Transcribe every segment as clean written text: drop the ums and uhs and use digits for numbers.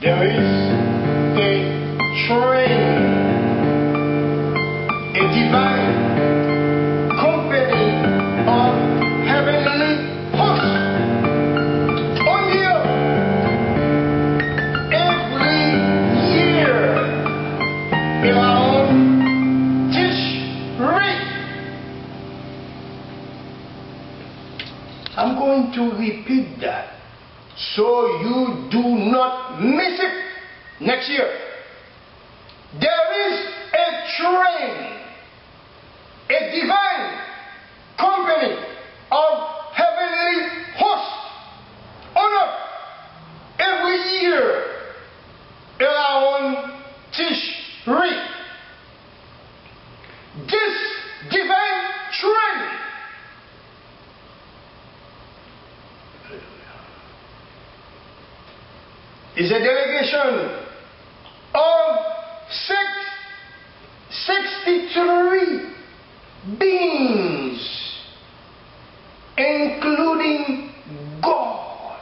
There is a train, a divine company of heavenly hosts on the earth every year around Tishri. I'm going to repeat that so you do not miss it next year. There is a train, a divine company of heavenly hosts on earth every year around Tishri. This divine train is a delegation of 63 beings, including God.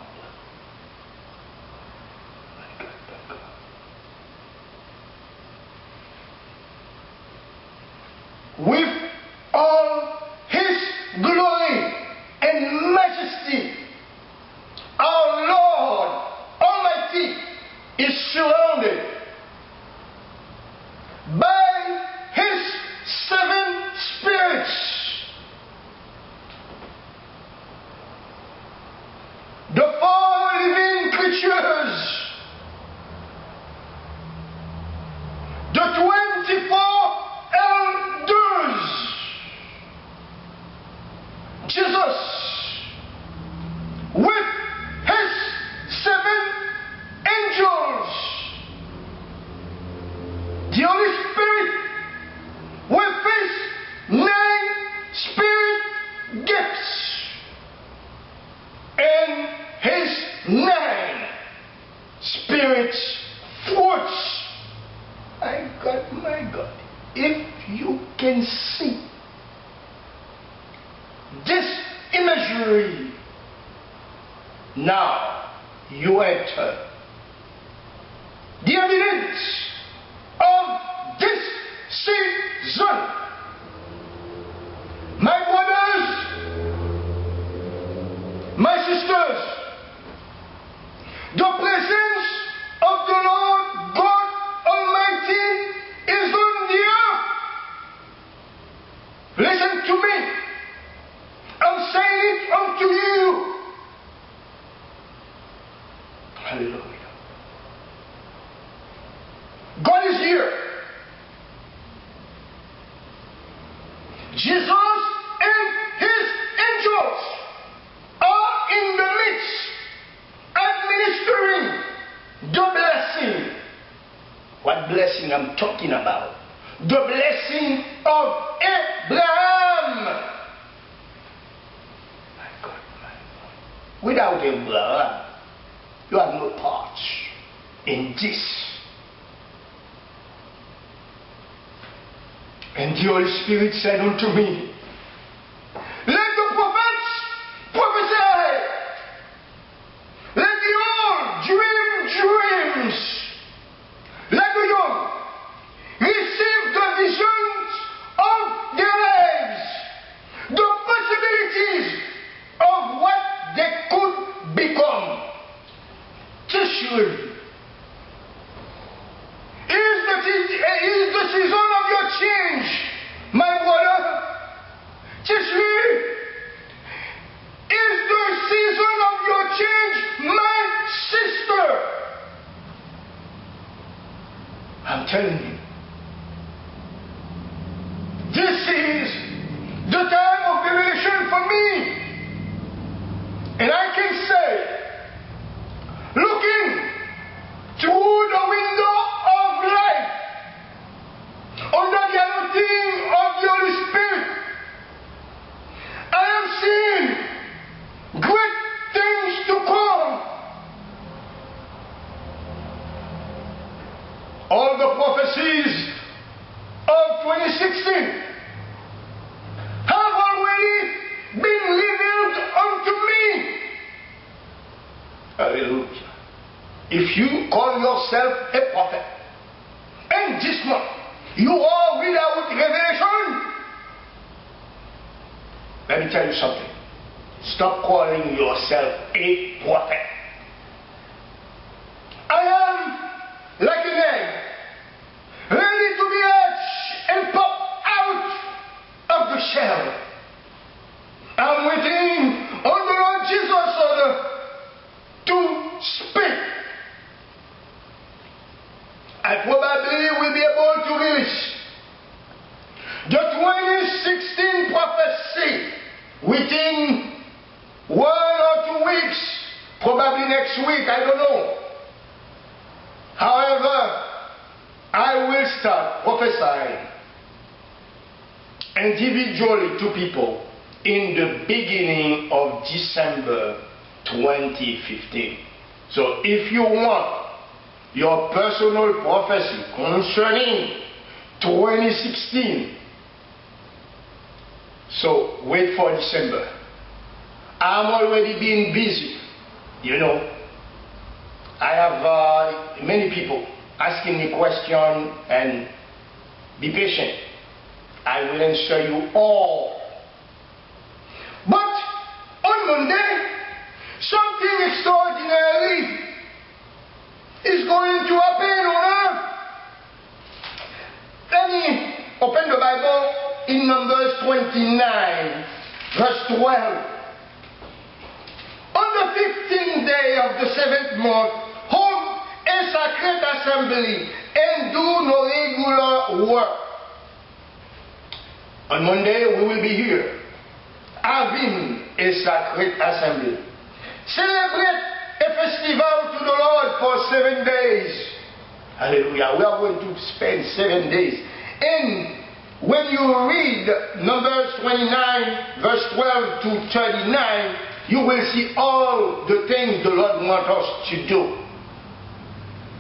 With all His glory and majesty, our Lord Almighty is surrounded by His 7 spirits. The 4 living creatures, the 24 elders, Jesus with His 7 angels, the Holy Spirit with His 9 spirit gifts and His 9 spirit fruits. My God, if you can see this imagery, now you enter the evidence of this season. My brothers, my sisters, the presence of the Lord God Almighty is on the earth. Listen to me. I'm saying it unto you. Hallelujah. God is here. Jesus and His angels are in the midst, administering the blessing. What blessing I'm talking about? The blessing of Abraham. My God, my God. Without Abraham, you have no part in this. And the Holy Spirit said unto me, let the prophets prophesy. Let the old dream dreams. Let the young receive the visions of their lives, the possibilities of what they could become. Tishri is the season of your change, my brother. Tishri is the season of your change, my sister. I'm telling you, this is the time of revelation for me. And I can say, looking through the window of life, under the anointing of the Holy Spirit, I am seeing great things to come. All the prophecies of 2016 have already been revealed unto me. Hallelujah. if you call yourself a prophet, and this month you are without revelation, let me tell you something. Stop calling yourself a prophet. I am like an egg, ready to be hatched and pop out of the shell. I'm waiting on the Lord Jesus to speak. I probably will be able to release the 2016 prophecy within 1 or 2 weeks, probably next week, I don't know. However, I will start prophesying individually to people in the beginning of December 2015. So if you want your personal prophecy concerning 2016, so wait for December. I'm already being busy, you know. I have many people asking me questions, and be patient. I will answer you all. But on Monday, something extraordinary is going to happen on earth. Let me open the Bible in Numbers 29, verse 12. On the 15th day of the 7th month, hold a sacred assembly and do no regular work. On Monday, we will be here, having a sacred assembly. Celebrate a festival to the Lord for 7 days. Hallelujah. We are going to spend 7 days. And when you read Numbers 29, verse 12 to 39, you will see all the things the Lord wants us to do.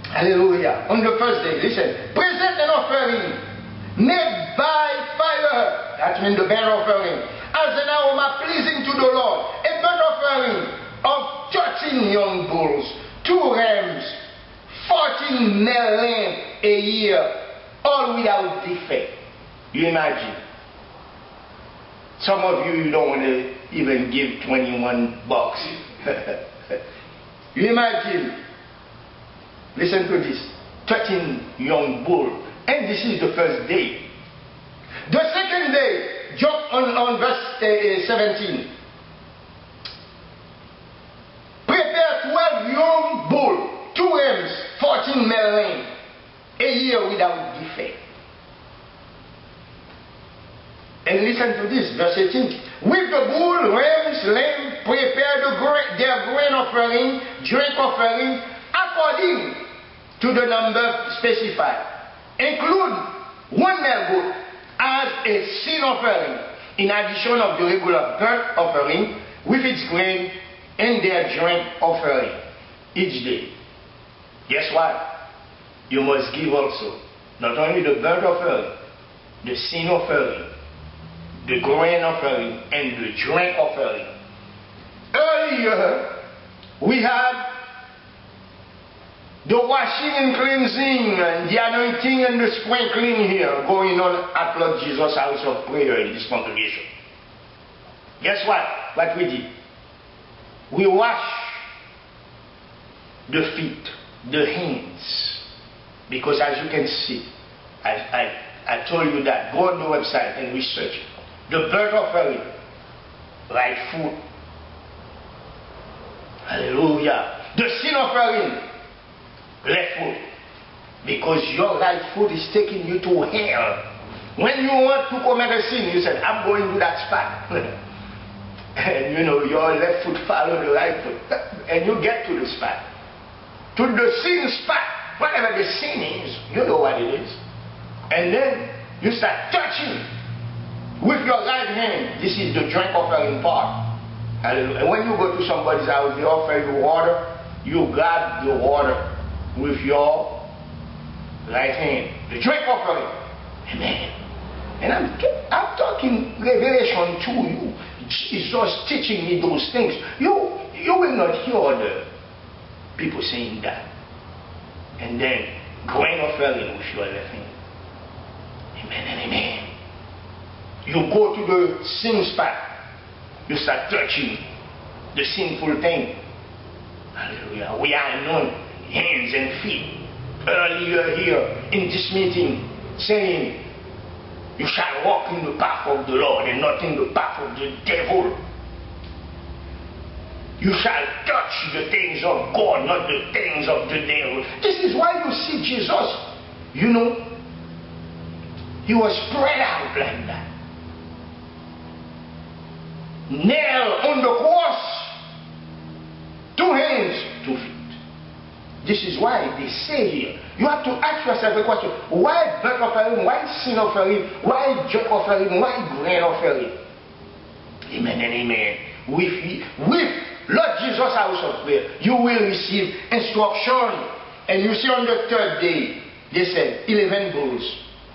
Hallelujah. On the first day, listen, present an offering made by fire. That means the burnt offering. As an aroma pleasing to the Lord. A burnt offering of 13 young bulls, 2 rams, 14 male lambs a year, all without defect. You imagine. Some of you don't want to even give $21. You imagine. Listen to this. 13 young bulls. And this is the first day. The second day, jump on verse 17. Prepare 12 young bulls, 2 rams, 14 male lambs, a year without defect. And listen to this, verse 18. With the bull, rams, lamb, prepare their grain offering, drink offering, according to the number specified. Include 1 male goat as a sin offering, in addition of the regular burnt offering with its grain and their drink offering each day. Guess what? You must give also not only the burnt offering, the sin offering, the grain offering, and the drink offering. Earlier, we had the washing and cleansing and the anointing and the sprinkling here going on at Lord Jesus' house of prayer in this congregation. Guess what? What we did? We washed the feet, the hands. Because as you can see, I told you that. Go on the website and research. The burnt offering, right foot. Hallelujah. The sin offering, left foot. Because your right foot is taking you to hell. When you want to commit a sin, you said, I'm going to that spot. And you know, your left foot follow the right foot. And you get to the spot. To the sin spot. Whatever the sin is, you know what it is. And then you start touching with your right hand. This is the drink offering part. And when you go to somebody's house, they offer you water. You grab the water with your right hand. The drink offering. Amen. And I'm talking revelation to you. Jesus teaching me those things. You will not hear the people saying that. and then grain offering with your left hand. Amen and amen. You go to the sin spot. You start touching the sinful thing. Hallelujah. We are anointed hands and feet. Earlier here in this meeting, saying, you shall walk in the path of the Lord and not in the path of the devil. You shall touch the things of God, not the things of the devil. This is why you see Jesus, you know, he was spread out like that. Nailed on the cross, 2 hands, 2 feet. This is why they say here, you have to ask yourself a question, why burnt offering, why sin offering, why junk offering, why grain offering? Amen and amen. With Lord Jesus' house of prayer, you will receive instruction. And you see on the 3rd day, they said 11 bulls.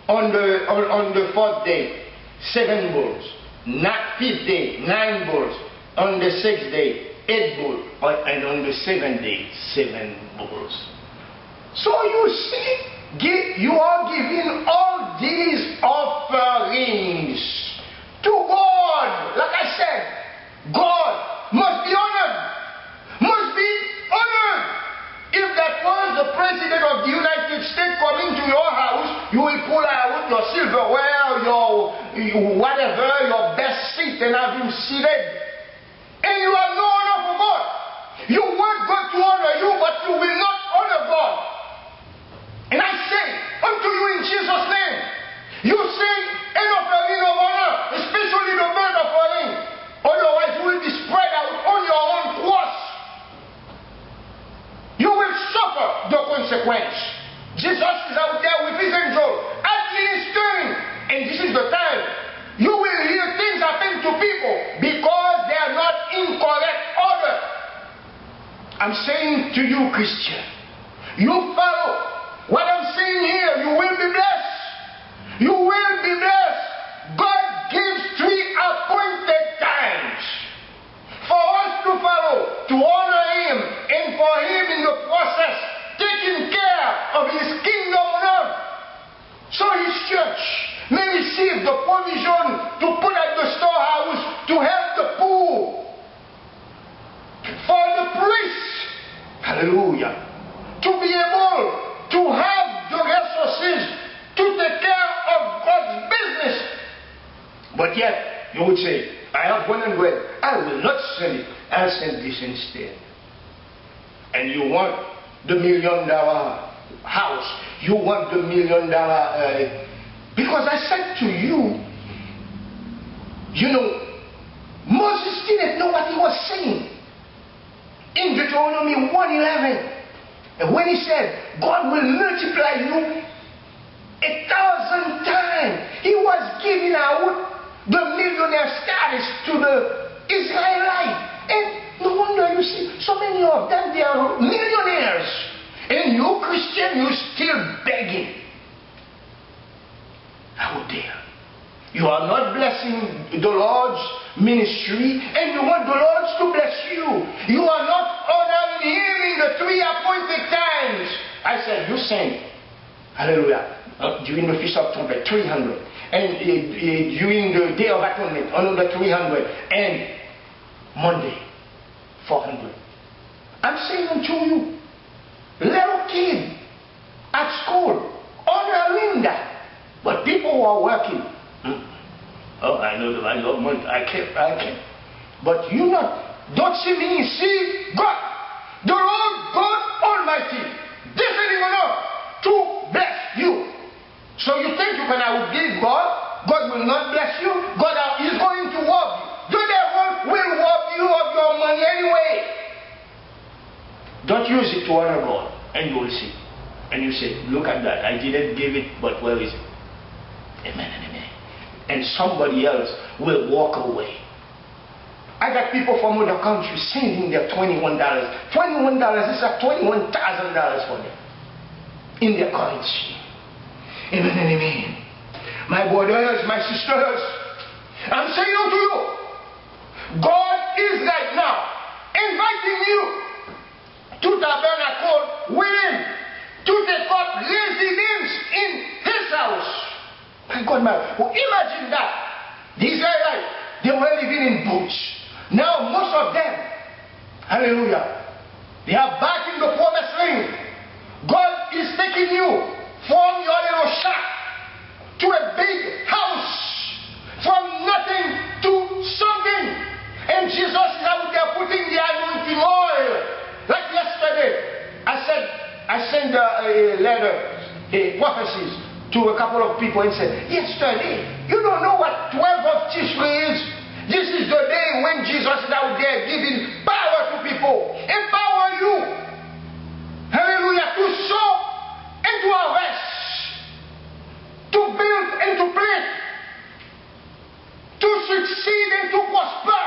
On the 4th day, 7 bulls. 5th day, 9 bulls. On the 6th day, 8 bulls. And on the 7th day, 7 bulls. So you see, you are giving all these offerings to God. Like I said, God must be honored. Must be honored. If that was the President of the United States coming to your house, you will pull out your silverware, your whatever, your best seat, and have him seated. And you have no honor for God. You want God to honor you, but you will not honor God. And I say unto you in Jesus' name, you say an offering of honor, especially the burnt offering. Otherwise, you will be spread out on your own cross. You will suffer the consequence. Jesus is out there with his angel administering, and this is the time you will hear things happen to people because they are not in correct order. I'm saying to you, Christian, you follow what I'm saying here, you will be blessed. You will be blessed. God gives 3 appointed times for us to follow, to honor him, and for him in the process taking care of his kingdom on earth. So his church may receive the provision to put at the storehouse to help the poor. For the priest, hallelujah, to be able to have the resources to take care of God's business. But yet, you would say, I have 100, I will not sell it, I'll sell this instead. And you want the $1 million house, you want the $1 million, because I said to you, you know, Moses didn't know what he was saying. In Deuteronomy 1:11, and when he said, God will multiply you 1,000 times, he was giving out the millionaire status to the Israelites. And no wonder you see so many of them, they are millionaires. And you Christian, you still begging out there. You are not blessing the Lord's ministry, and you want the Lord to bless you. You are not honoring him in the 3 appointed times. I said, you sing, hallelujah, during the Feast of Trumpet, 300. And during the Day of Atonement, another 300. And Monday, 400. I'm saying unto you, little kid at school, honoring that. But people who are working, oh, I know the value of money, I can't. But you don't see me, see God, the Lord God Almighty, descending on earth to bless you. So you think you can outgive God? God will not bless you. God is going to rob you. The devil will rob you of your money anyway. Don't use it to honor God, and you will see. And you say, look at that, I didn't give it, but where is it? Amen and amen. And somebody else will walk away. I got people from other countries sending their $21. $21 is like $21,000 for them in their currency. Amen and amen. My brothers, my sisters, I'm saying unto you, God is right now inviting you to tabernacle with him, to take God man. Well, imagine that. The Israelites, they were living in booths. Now most of them, hallelujah, they are back in the promised land. God is taking you from your little shack to a big house, from nothing to something. And Jesus is out there putting the anointing oil. Like yesterday, I sent a letter, a prophecies to a couple of people and said, yesterday, you don't know what 12 of Tishri is. This is the day when Jesus is out there giving power to people. Empower you. Hallelujah. To sow and to harvest. To build and to plant. To succeed and to prosper.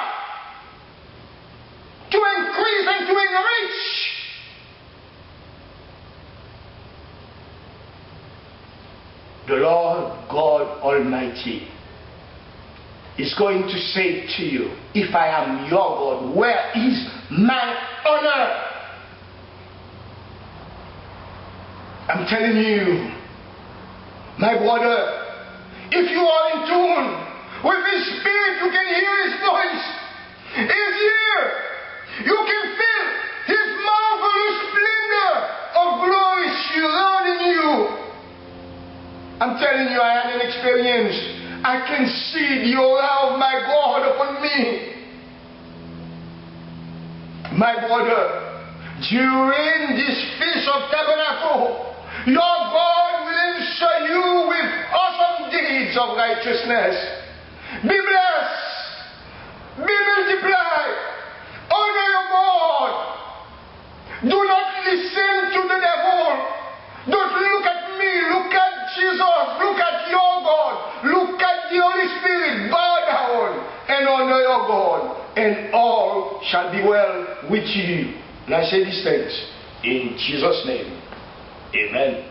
To increase and to enrich. The Lord God Almighty is going to say to you, if I am your God, where is my honor? I'm telling you, my brother, if you are in tune with His Spirit, you can hear His voice. He's here. You can feel His marvelous splendor of glory surrounding you. I'm telling you, I had an experience. I can see the aura of my God upon me. My brother, during this Feast of Tabernacle, your God will answer you with awesome deeds of righteousness. Be blessed. Be multiplied. Honor your God. Do not listen to the devil. Don't look at me. Look at Jesus. Look at your God. Look at the Holy Spirit. Bow down and honor your God, and all shall be well with you. And I say these things in Jesus' name. Amen.